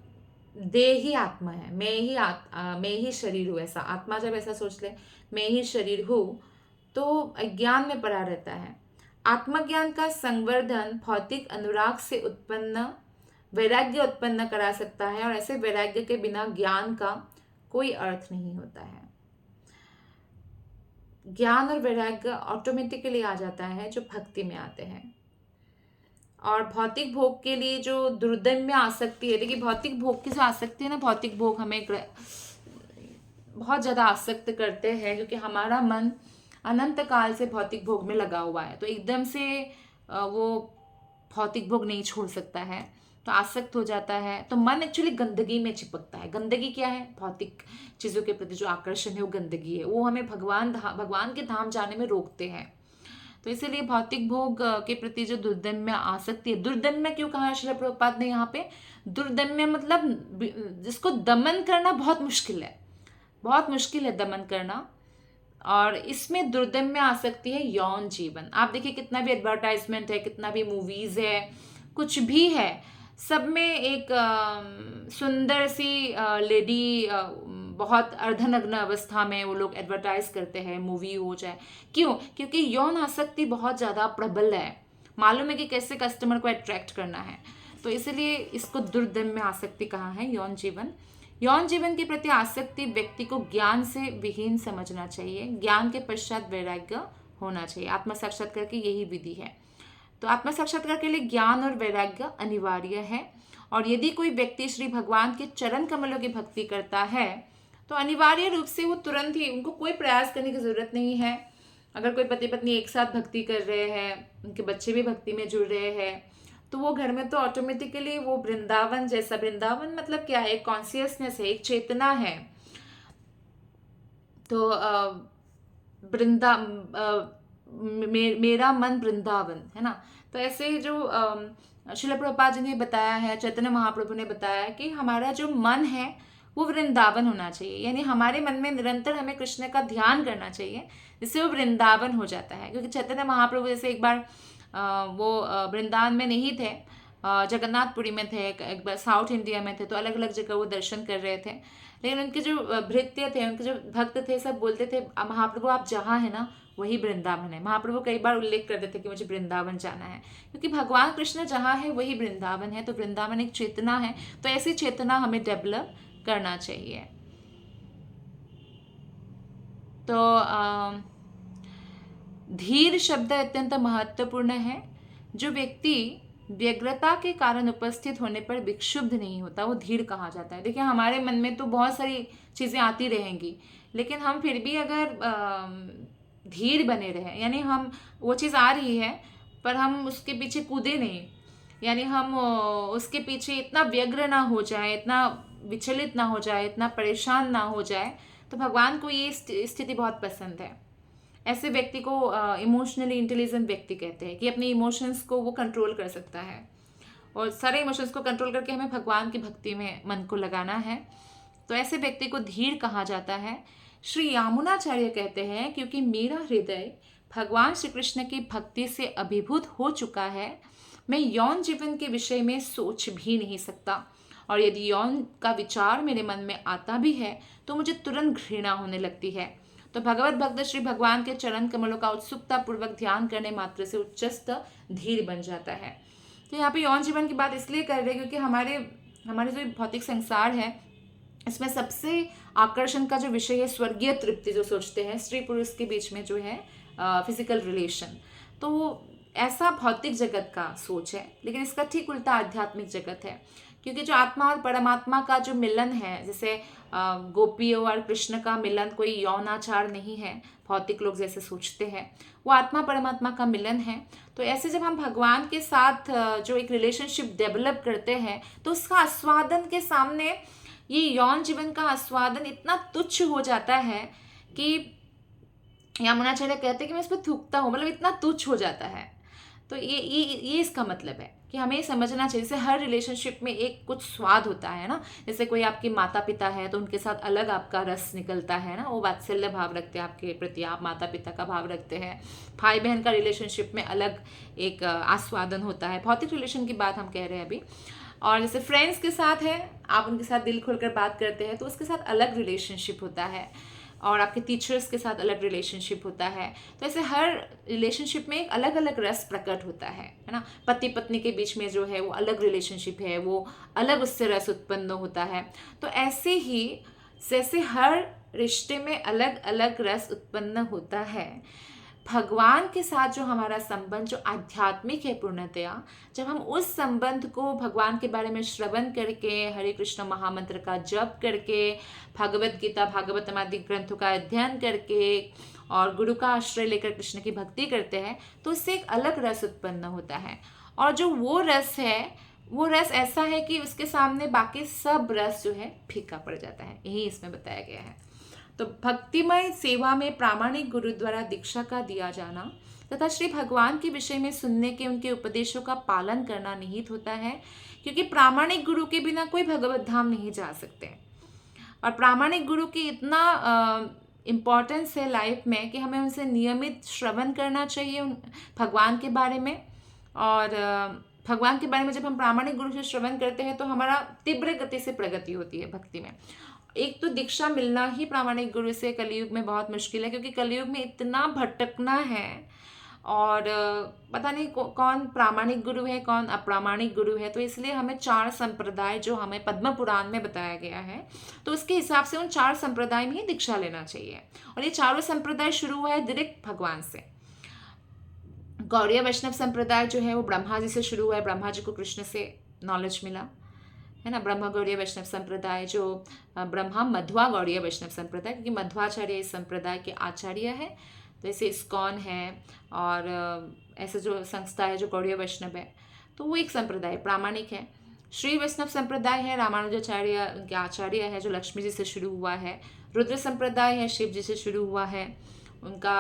देह ही आत्मा है, मैं ही शरीर हूँ, ऐसा आत्मा जब ऐसा सोच ले, मैं ही शरीर हूँ, तो अज्ञान में पड़ा रहता है। आत्मज्ञान का संवर्धन भौतिक अनुराग से उत्पन्न वैराग्य उत्पन्न करा सकता है, और ऐसे वैराग्य के बिना ज्ञान का कोई अर्थ नहीं होता है। ज्ञान और वैराग्य ऑटोमेटिकली आ जाता है जो भक्ति में आते हैं। और भौतिक भोग के लिए जो दुर्दम्य आसक्ति है, देखिए भौतिक भोग की जो आसक्ति है ना, भौतिक भोग हमें बहुत ज़्यादा आसक्त करते हैं, क्योंकि हमारा मन अनंत काल से भौतिक भोग में लगा हुआ है, तो एकदम से वो भौतिक भोग नहीं छोड़ सकता है, तो आसक्त हो जाता है। तो मन एक्चुअली गंदगी में चिपकता है। गंदगी क्या है? भौतिक चीज़ों के प्रति जो आकर्षण है वो गंदगी है, वो हमें भगवान के धाम जाने में रोकते हैं। तो इसीलिए भौतिक भोग के प्रति जो दुर्दम्य आसक्ति है, दुर्दम्य क्यों कहा है श्रील प्रभुपाद ने यहाँ पे? दुर्दम्य मतलब जिसको दमन करना बहुत मुश्किल है, बहुत मुश्किल है दमन करना। और इसमें दुर्दम्य आ सकती है यौन जीवन। आप देखिए कितना भी एडवर्टाइजमेंट है, कितना भी मूवीज़ है, कुछ भी है, सब में एक सुंदर सी लेडी बहुत अर्धनग्न अवस्था में वो लोग एडवर्टाइज करते हैं, मूवी हो जाए। क्यों? क्योंकि यौन आसक्ति बहुत ज़्यादा प्रबल है, मालूम है कि कैसे कस्टमर को अट्रैक्ट करना है। तो इसलिए इसको दुर्दम्य आसक्ति कहा है, यौन जीवन। यौन जीवन के प्रति आसक्ति व्यक्ति को ज्ञान से विहीन समझना चाहिए। ज्ञान के पश्चात वैराग्य होना चाहिए। आत्म साक्षात्कार की यही विधि है। तो आत्म साक्षात्कार के लिए ज्ञान और वैराग्य अनिवार्य है। और यदि कोई व्यक्ति श्री भगवान के चरण कमलों की भक्ति करता है तो अनिवार्य रूप से वो तुरंत ही, उनको कोई प्रयास करने की जरूरत नहीं है। अगर कोई पति पत्नी एक साथ भक्ति कर रहे हैं, उनके बच्चे भी भक्ति में जुड़ रहे हैं, तो वो घर में तो ऑटोमेटिकली वो वृंदावन जैसा, वृंदावन मतलब क्या है? एक कॉन्शियसनेस है, एक चेतना है। तो मेरा मन वृंदावन है ना। तो ऐसे जो श्रील प्रभुपाद जी ने बताया है, चैतन्य महाप्रभु ने बताया है कि हमारा जो मन है वो वृंदावन होना चाहिए। यानी हमारे मन में निरंतर हमें कृष्ण का ध्यान करना चाहिए, जिससे वो वृंदावन हो जाता है। क्योंकि चैतन्य महाप्रभु जैसे एक बार वो वृंदावन में नहीं थे, जगन्नाथपुरी में थे, एक बार साउथ इंडिया में थे, तो अलग अलग जगह वो दर्शन कर रहे थे। लेकिन उनके जो भृत्य थे, उनके जो भक्त थे, सब बोलते थे महाप्रभु आप जहाँ है ना वही वृंदावन है। महाप्रभु कई बार उल्लेख करते थे कि मुझे वृंदावन जाना है, क्योंकि भगवान कृष्ण जहाँ है वही वृंदावन है। तो वृंदावन एक चेतना है, तो ऐसी चेतना हमें डेवलप करना चाहिए। तो धीर शब्द अत्यंत महत्वपूर्ण है। जो व्यक्ति व्यग्रता के कारण उपस्थित होने पर विक्षुब्ध नहीं होता, वो धीर कहा जाता है। देखिए हमारे मन में तो बहुत सारी चीज़ें आती रहेंगी, लेकिन हम फिर भी अगर धीर बने रहे, यानी हम वो चीज़ आ रही है पर हम उसके पीछे कूदे नहीं, यानी हम उसके पीछे इतना व्यग्र ना हो जाए, इतना विचलित ना हो जाए, इतना परेशान ना हो जाए, तो भगवान को ये स्थिति बहुत पसंद है। ऐसे व्यक्ति को इमोशनली इंटेलिजेंट व्यक्ति कहते हैं, कि अपने इमोशंस को वो कंट्रोल कर सकता है, और सारे इमोशंस को कंट्रोल करके हमें भगवान की भक्ति में मन को लगाना है। तो ऐसे व्यक्ति को धीर कहा जाता है। श्री यामुनाचार्य कहते हैं, क्योंकि मेरा हृदय भगवान श्री कृष्ण की भक्ति से अभिभूत हो चुका है, मैं यौन जीवन के विषय में सोच भी नहीं सकता, और यदि यौन का विचार मेरे मन में आता भी है तो मुझे तुरंत घृणा होने लगती है। तो भगवत भक्त श्री भगवान के चरण कमलों का उत्सुकता पूर्वक ध्यान करने मात्र से उच्चस्थ धीर बन जाता है। तो यहाँ पे यौन जीवन की बात इसलिए कर रहे हैं क्योंकि हमारे जो भौतिक संसार है, इसमें सबसे आकर्षण का जो विषय है स्वर्गीय तृप्ति, जो सोचते हैं स्त्री पुरुष के बीच में जो है फिजिकल रिलेशन, तो ऐसा भौतिक जगत का सोच है। लेकिन इसका ठीक उल्टा आध्यात्मिक जगत है, क्योंकि जो आत्मा और परमात्मा का जो मिलन है, जैसे गोपियों और कृष्ण का मिलन कोई यौनाचार नहीं है, भौतिक लोग जैसे सोचते हैं, वो आत्मा परमात्मा का मिलन है। तो ऐसे जब हम भगवान के साथ जो एक रिलेशनशिप डेवलप करते हैं, तो उसका आस्वादन के सामने ये यौन जीवन का आस्वादन इतना तुच्छ हो जाता है कि यामुनाचार्य कहते हैं कि मैं इस पर थूकता हूँ, मतलब इतना तुच्छ हो जाता है। तो ये इसका मतलब है कि हमें समझना चाहिए। जैसे हर रिलेशनशिप में एक कुछ स्वाद होता है ना, जैसे कोई आपके माता पिता है तो उनके साथ अलग आपका रस निकलता है ना, वो वात्सल्य भाव रखते हैं आपके प्रति, आप माता पिता का भाव रखते हैं। भाई बहन का रिलेशनशिप में अलग एक आस्वादन होता है। भौतिक रिलेशन की बात हम कह रहे हैं अभी। और जैसे फ्रेंड्स के साथ है, आप उनके साथ दिल खोलकर बात करते हैं तो उसके साथ अलग रिलेशनशिप होता है, और आपके टीचर्स के साथ अलग रिलेशनशिप होता है। तो ऐसे हर रिलेशनशिप में एक अलग अलग रस प्रकट होता है ना। पति पत्नी के बीच में जो है वो अलग रिलेशनशिप है, वो अलग उससे रस उत्पन्न होता है। तो ऐसे ही जैसे हर रिश्ते में अलग अलग रस उत्पन्न होता है, भगवान के साथ जो हमारा संबंध जो आध्यात्मिक है पूर्णतया, जब हम उस संबंध को भगवान के बारे में श्रवण करके, हरे कृष्ण महामंत्र का जप करके, भगवत गीता भागवतम आदि ग्रंथों का अध्ययन करके और गुरु का आश्रय लेकर कृष्ण की भक्ति करते हैं, तो उससे एक अलग रस उत्पन्न होता है। और जो वो रस है, वो रस ऐसा है कि उसके सामने बाकी सब रस जो है फीका पड़ जाता है। यही इसमें बताया गया है। तो भक्तिमय सेवा में प्रामाणिक गुरु द्वारा दीक्षा का दिया जाना तथा श्री भगवान के विषय में सुनने के उनके उपदेशों का पालन करना निहित होता है, क्योंकि प्रामाणिक गुरु के बिना कोई भगवत धाम नहीं जा सकते। और प्रामाणिक गुरु की इतना इम्पोर्टेंस है लाइफ में कि हमें उनसे नियमित श्रवण करना चाहिए भगवान के बारे में। और भगवान के बारे में जब हम प्रामाणिक गुरु से श्रवण करते हैं तो हमारा तीव्र गति से प्रगति होती है भक्ति में। एक तो दीक्षा मिलना ही प्रामाणिक गुरु से कलयुग में बहुत मुश्किल है, क्योंकि कलयुग में इतना भटकना है और पता नहीं कौन प्रामाणिक गुरु है कौन अप्रामाणिक गुरु है। तो इसलिए हमें 4 संप्रदाय जो हमें पद्म पुराण में बताया गया है, तो उसके हिसाब से उन 4 संप्रदाय में ही दीक्षा लेना चाहिए। और ये चारों संप्रदाय शुरू हुआ है डायरेक्ट भगवान से। गौड़ीय वैष्णव संप्रदाय जो है वो ब्रह्मा जी से शुरू हुआ है, ब्रह्मा जी को कृष्ण से नॉलेज मिला है ना। ब्रह्मा गौड़ीय वैष्णव संप्रदाय जो ब्रह्मा मध्वा गौड़ीय वैष्णव संप्रदाय, क्योंकि मध्वाचार्य इस संप्रदाय के आचार्य है। तो ऐसे इस्कॉन है और ऐसे जो संस्था है जो गौड़ीय वैष्णव है, तो वो एक संप्रदाय प्रामाणिक है। श्री वैष्णव संप्रदाय है, रामानुजाचार्य उनके आचार्य है, जो लक्ष्मी जी से शुरू हुआ है। रुद्र संप्रदाय है, शिव जी से शुरू हुआ है, उनका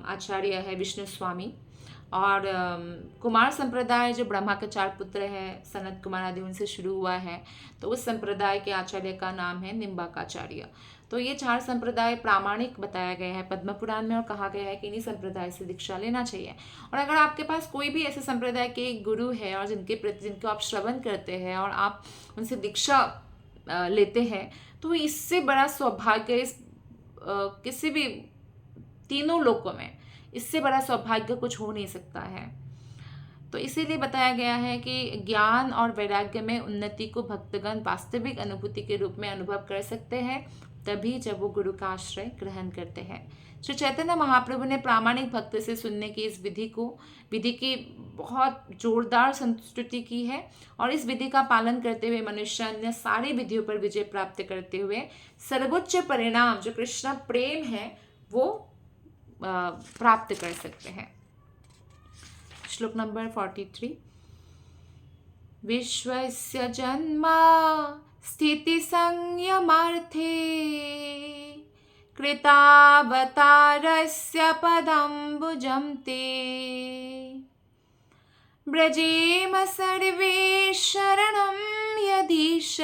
आचार्य है विष्णु स्वामी। और कुमार संप्रदाय जो ब्रह्मा के 4 पुत्र हैं, सनत कुमार आदि, उनसे शुरू हुआ है। तो उस संप्रदाय के आचार्य का नाम है निम्बाकाचार्य। तो ये 4 संप्रदाय प्रामाणिक बताया गया है पद्म पुराण में और कहा गया है कि इन्हीं संप्रदाय से दीक्षा लेना चाहिए। और अगर आपके पास कोई भी ऐसे संप्रदाय के गुरु है और जिनको आप श्रवण करते हैं और आप उनसे दीक्षा लेते हैं, तो इससे बड़ा सौभाग्य किसी भी तीनों लोकों में इससे बड़ा सौभाग्य कुछ हो नहीं सकता है। तो इसीलिए बताया गया है कि ज्ञान और वैराग्य में उन्नति को भक्तगण वास्तविक अनुभूति के रूप में अनुभव कर सकते हैं तभी जब वो गुरु का आश्रय ग्रहण करते हैं। श्री चैतन्य महाप्रभु ने प्रामाणिक भक्त से सुनने की इस विधि की बहुत जोरदार संस्तुति की है। और इस विधि का पालन करते हुए मनुष्य अन्य सारी विधियों पर विजय प्राप्त करते हुए सर्वोच्च परिणाम जो कृष्ण प्रेम है वो प्राप्त कर सकते हैं। श्लोक नंबर 43। विश्वस्य जन्मा स्थिति संयमार्थे कृतावतारस्य पदम्बुजं ते ब्रजेम सर्वे शरणं यदीश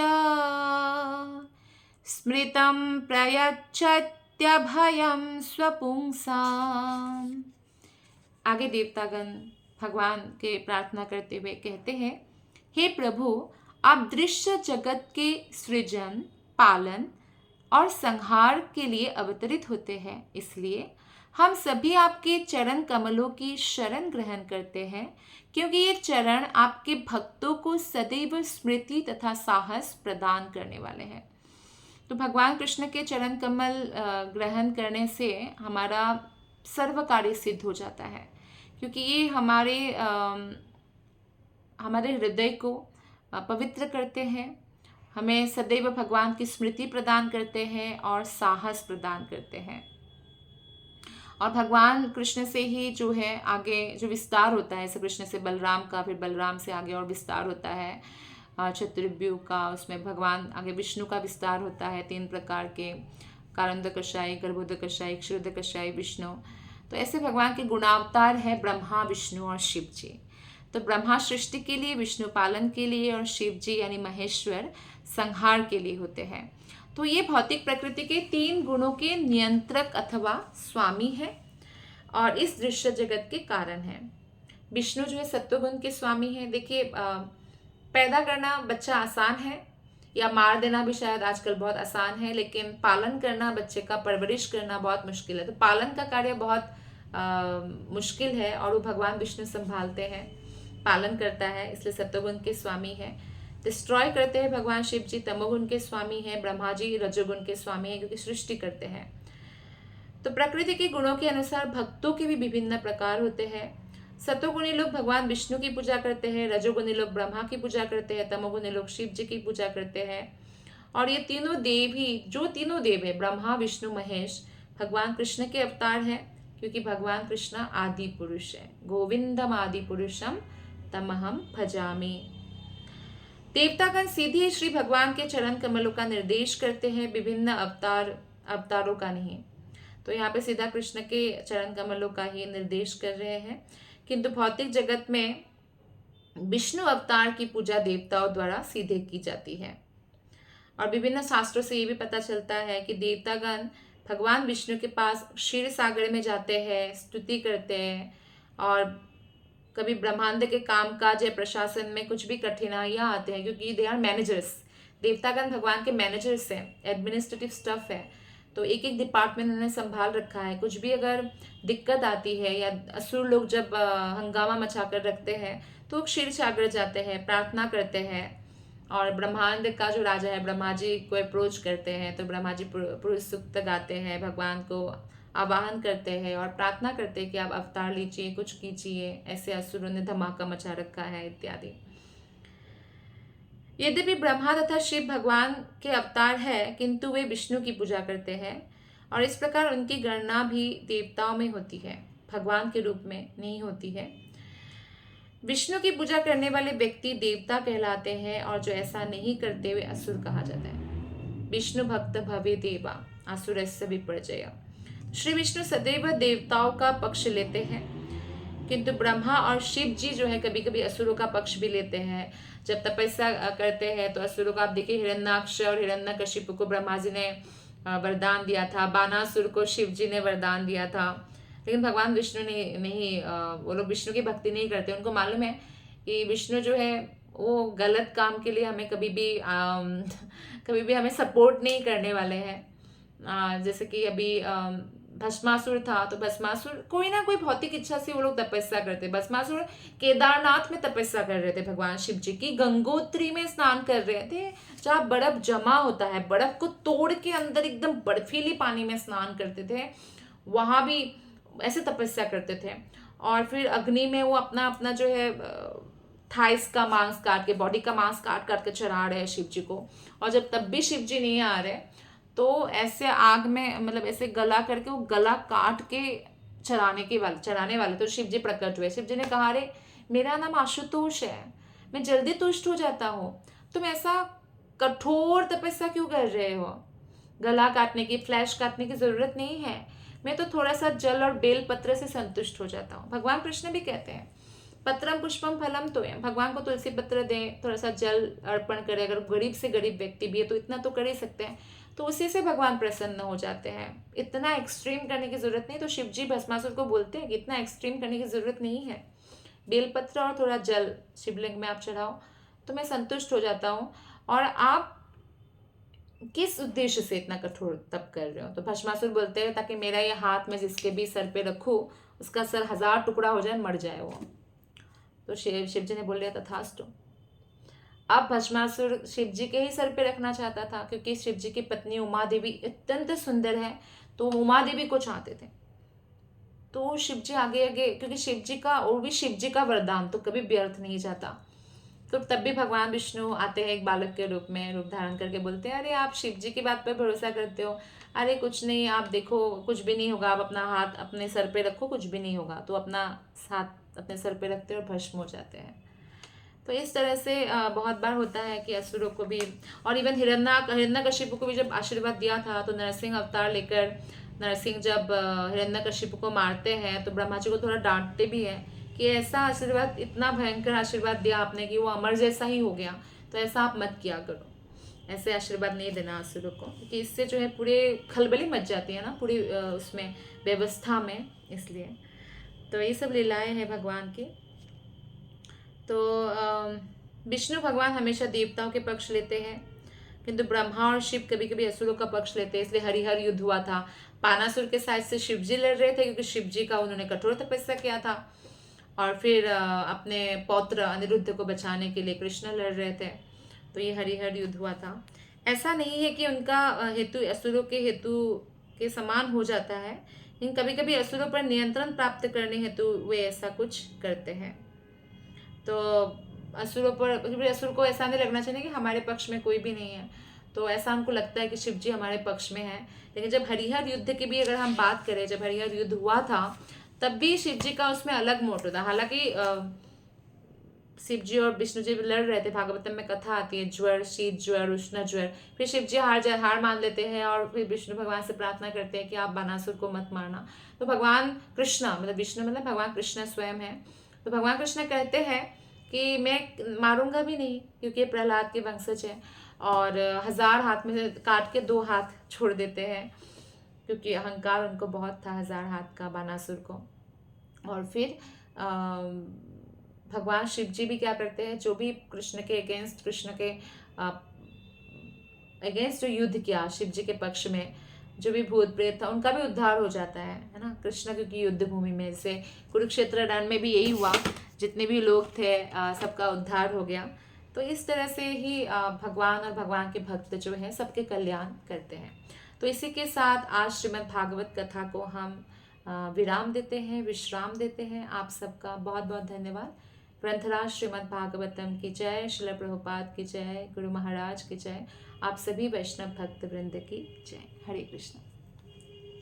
स्मृतं प्रयच्छत्यभयं स्वपुंसाम्। आगे देवतागण भगवान के प्रार्थना करते हुए कहते हैं, हे प्रभु, आप दृश्य जगत के सृजन, पालन और संहार के लिए अवतरित होते हैं, इसलिए हम सभी आपके चरण कमलों की शरण ग्रहण करते हैं, क्योंकि ये चरण आपके भक्तों को सदैव स्मृति तथा साहस प्रदान करने वाले हैं। तो भगवान कृष्ण के चरण कमल ग्रहण करने से हमारा सर्व कार्य सिद्ध हो जाता है, क्योंकि ये हमारे हृदय को पवित्र करते हैं, हमें सदैव भगवान की स्मृति प्रदान करते हैं और साहस प्रदान करते हैं। और भगवान कृष्ण से ही जो है आगे जो विस्तार होता है, जैसे कृष्ण से बलराम का, फिर बलराम से आगे और विस्तार होता है चतुर्व्यूह का, उसमें भगवान आगे विष्णु का विस्तार होता है 3 प्रकार के, कारंदकशायी, गर्भोदकशायी, क्षीरोदकशायी विष्णु। तो ऐसे भगवान के गुणावतार है ब्रह्मा, विष्णु और शिव जी। तो ब्रह्मा सृष्टि के लिए, विष्णु पालन के लिए और शिव जी यानी महेश्वर संहार के लिए होते हैं। तो ये भौतिक प्रकृति के 3 गुणों के नियंत्रक अथवा स्वामी है और इस दृश्य जगत के कारण है। विष्णु जो है सत्वगुण के स्वामी है। देखिए, पैदा करना बच्चा आसान है, या मार देना भी शायद आजकल बहुत आसान है, लेकिन पालन करना, बच्चे का परवरिश करना बहुत मुश्किल है। तो पालन का कार्य बहुत मुश्किल है और वो भगवान विष्णु संभालते हैं, पालन करता है, इसलिए सत्वगुण के स्वामी है। डिस्ट्रॉय करते हैं भगवान शिव जी, तमोगुण के स्वामी है। ब्रह्मा जी रजोगुण के स्वामी है, क्योंकि सृष्टि करते हैं। तो प्रकृति के गुणों के अनुसार भक्तों के भी विभिन्न प्रकार होते हैं। सतोगुणी लोग भगवान विष्णु की पूजा करते हैं, रजोगुणी लोग ब्रह्मा की पूजा करते हैं, तमोगुणी लोग शिव जी की पूजा करते हैं। और ये तीनों देव ही, जो तीनों देव है, ब्रह्मा, विष्णु, महेश, भगवान कृष्ण के अवतार हैं, क्योंकि भगवान कृष्ण आदि पुरुष है। गोविंदम आदि पुरुषम तमहम भजामि। देवतागण सीधे श्री भगवान के चरण कमलों का निर्देश करते हैं, विभिन्न अवतारों का नहीं। तो यहाँ पे सीधा कृष्ण के चरण कमलों का ही निर्देश कर रहे हैं। किंतु भौतिक जगत में विष्णु अवतार की पूजा देवताओं द्वारा सीधे की जाती है। और विभिन्न शास्त्रों से ये भी पता चलता है कि देवतागण भगवान विष्णु के पास क्षीर सागर में जाते हैं, स्तुति करते हैं, और कभी ब्रह्मांड के कामकाज या प्रशासन में कुछ भी कठिनाइयाँ आते हैं, क्योंकि दे आर मैनेजर्स। देवतागण भगवान के मैनेजर्स हैं, एडमिनिस्ट्रेटिव स्टफ है, तो एक एक डिपार्टमेंट उन्होंने संभाल रखा है। कुछ भी अगर दिक्कत आती है या असुर लोग जब हंगामा मचा कर रखते हैं तो वो क्षीर सागर जाते हैं, प्रार्थना करते हैं, और ब्रह्मांड का जो राजा है ब्रह्मा जी को अप्रोच करते हैं, तो ब्रह्मा जी पुरुष सूक्त गाते हैं, भगवान को आवाहन करते हैं और प्रार्थना करते हैं कि आप अवतार लीजिए, कुछ कीजिए, ऐसे असुरों ने धमाका मचा रखा है इत्यादि। यद्यपि ब्रह्मा तथा शिव भगवान के अवतार है, किंतु वे विष्णु की पूजा करते हैं, और इस प्रकार उनकी गणना भी देवताओं में होती है, भगवान के रूप में नहीं होती है। विष्णु की पूजा करने वाले व्यक्ति देवता कहलाते हैं, और जो ऐसा नहीं करते वे असुर कहा जाता है। विष्णु भक्त भवे देवा असुरस्य विपर्जय। श्री विष्णु सदैव देवताओं का पक्ष लेते हैं, किंतु ब्रह्मा और शिव जी जो है कभी कभी असुरों का पक्ष भी लेते हैं। जब तपस्या करते हैं तो असुरों का, आप देखिए हिरण्याक्ष और हिरण्यकशिपु को ब्रह्मा जी ने वरदान दिया था, बानासुर को शिव जी ने वरदान दिया था, लेकिन भगवान विष्णु ने नहीं, वो लोग विष्णु की भक्ति नहीं करते। उनको मालूम है कि विष्णु जो है वो गलत काम के लिए हमें कभी भी हमें सपोर्ट नहीं करने वाले हैं। जैसे कि अभी भस्मासुर था, तो भस्मासुर कोई ना कोई भौतिक इच्छा से वो लोग तपस्या करते। भस्मासुर केदारनाथ में तपस्या कर रहे थे भगवान शिव जी की, गंगोत्री में स्नान कर रहे थे, जहाँ बर्फ जमा होता है, बर्फ को तोड़ के अंदर एकदम बर्फीली पानी में स्नान करते थे, वहां भी ऐसे तपस्या करते थे। और फिर अग्नि में वो अपना अपना जो है थाइस का मांस काट के, बॉडी का मांस काट काट के चढ़ा रहे हैं शिव जी को, और जब तब भी शिव जी नहीं आ रहे तो ऐसे आग में, मतलब ऐसे गला करके वो गला काट के चढ़ाने वाले तो शिव जी प्रकट हुए। शिव जी ने कहा, अरे मेरा नाम आशुतोष है, मैं जल्दी तुष्ट हो जाता हूँ, तुम ऐसा कठोर तपस्या क्यों कर रहे हो? गला काटने की, फ्लैश काटने की जरूरत नहीं है, मैं तो थोड़ा सा जल और बेल पत्र से संतुष्ट हो जाता हूँ। भगवान कृष्ण भी कहते हैं, पत्रम पुष्पम फलम तोयम, भगवान को तुलसी पत्र दें, थोड़ा सा जल अर्पण करें, अगर गरीब से गरीब व्यक्ति भी है तो इतना तो कर ही सकते हैं, तो उसी से भगवान प्रसन्न हो जाते हैं। इतना एक्सट्रीम करने की जरूरत नहीं। तो शिव जी भस्मासुर को बोलते हैं कि इतना एक्सट्रीम करने की जरूरत नहीं है, बेलपत्र और थोड़ा जल शिवलिंग में आप चढ़ाओ तो मैं संतुष्ट हो जाता हूँ। और आप किस उद्देश्य से इतना कठोर तप कर रहे हो? तो भस्मासुर बोलते हैं, ताकि मेरा ये हाथ में जिसके भी सर पे रखूं उसका सर 1000 टुकड़ा हो जाए, मर जाए वो। तो शिव जी ने बोल दिया तथास्तु। अब भस्मासुर शिव जी के ही सर पे रखना चाहता था, क्योंकि शिव जी की पत्नी उमा देवी अत्यंत सुंदर है, तो उमा देवी को चाहते थे। तो शिव जी आगे आगे, क्योंकि शिव जी का, और भी शिव जी का वरदान तो कभी व्यर्थ नहीं जाता। तो तब भी भगवान विष्णु आते हैं एक बालक के रूप में, रूप धारण करके बोलते हैं, अरे आप शिव जी की बात पर भरोसा करते हो, अरे कुछ नहीं, आप देखो कुछ भी नहीं होगा, आप अपना हाथ अपने सर पे रखो, कुछ भी नहीं होगा। तो अपना हाथ अपने सर पे रखते हैं और भस्म हो जाते हैं। तो इस तरह से बहुत बार होता है कि असुरों को भी, और इवन हिरण्यकशिपु को भी जब आशीर्वाद दिया था, तो नरसिंह अवतार लेकर नरसिंह जब हिरण्यकशिपु को मारते हैं तो ब्रह्मा जी को थोड़ा डांटते भी हैं कि ऐसा आशीर्वाद, इतना भयंकर आशीर्वाद दिया आपने कि वो अमर जैसा ही हो गया, तो ऐसा आप मत किया करो, ऐसे आशीर्वाद नहीं देना असुरों को, क्योंकि इससे जो है पूरे खलबली मच जाती है ना पूरी उसमें व्यवस्था में। इसलिए तो ये सब लीलाएं हैं भगवान की। तो विष्णु भगवान हमेशा देवताओं के पक्ष लेते हैं, किंतु ब्रह्मा और शिव कभी कभी असुरों का पक्ष लेते हैं। इसलिए हरिहर युद्ध हुआ था, पानासुर के साइड से शिव जी लड़ रहे थे, क्योंकि शिव जी का उन्होंने कठोर तपस्या किया था, और फिर अपने पौत्र अनिरुद्ध को बचाने के लिए कृष्ण लड़ रहे थे। तो ये हरिहर युद्ध हुआ था। ऐसा नहीं है कि उनका हेतु असुरों के हेतु के समान हो जाता है, लेकिन कभी कभी असुरों पर नियंत्रण प्राप्त करने हेतु वे ऐसा कुछ करते हैं। तो असुरों पर, असुर को ऐसा नहीं लगना चाहिए कि हमारे पक्ष में कोई भी नहीं है, तो ऐसा हमको लगता है कि शिव जी हमारे पक्ष में है। लेकिन जब हरिहर युद्ध की भी अगर हम बात करें, जब हरिहर युद्ध हुआ था तब भी शिव जी का उसमें अलग मोटो था। हालांकि शिव जी और विष्णु जी लड़ रहे थे, भागवतम में कथा आती है, ज्वर, शीत ज्वर, उष्ण ज्वर। फिर शिव जी हार मान लेते हैं, और फिर विष्णु भगवान से प्रार्थना करते हैं कि आप बानासुर को मत मारना। तो भगवान कृष्ण, मतलब विष्णु मतलब भगवान कृष्ण स्वयं है, तो भगवान कृष्ण कहते हैं कि मैं मारूंगा भी नहीं, क्योंकि प्रहलाद के वंशज है, और 1000 हाथ में से काट के 2 हाथ छोड़ देते हैं, क्योंकि अहंकार उनको बहुत था 1000 हाथ का, बानासुर को। और फिर भगवान शिव जी भी क्या करते हैं, जो भी कृष्ण के अगेंस्ट, कृष्ण के अगेंस्ट जो युद्ध किया शिव जी के पक्ष में, जो भी भूत प्रेत था उनका भी उद्धार हो जाता है ना कृष्ण, क्योंकि युद्ध भूमि में से कुरुक्षेत्र रण में भी यही हुआ, जितने भी लोग थे सबका उद्धार हो गया। तो इस तरह से ही भगवान और भगवान के भक्त जो हैं सबके कल्याण करते हैं। तो इसी के साथ आज श्रीमद् भागवत कथा को हम विराम देते हैं, विश्राम देते हैं। आप सबका बहुत बहुत धन्यवाद। ग्रंथराज श्रीमद् भागवतम की जय, श्रील प्रभुपाद की जय, गुरु महाराज की जय, आप सभी वैष्णव भक्त वृंद की जय। हरे कृष्ण।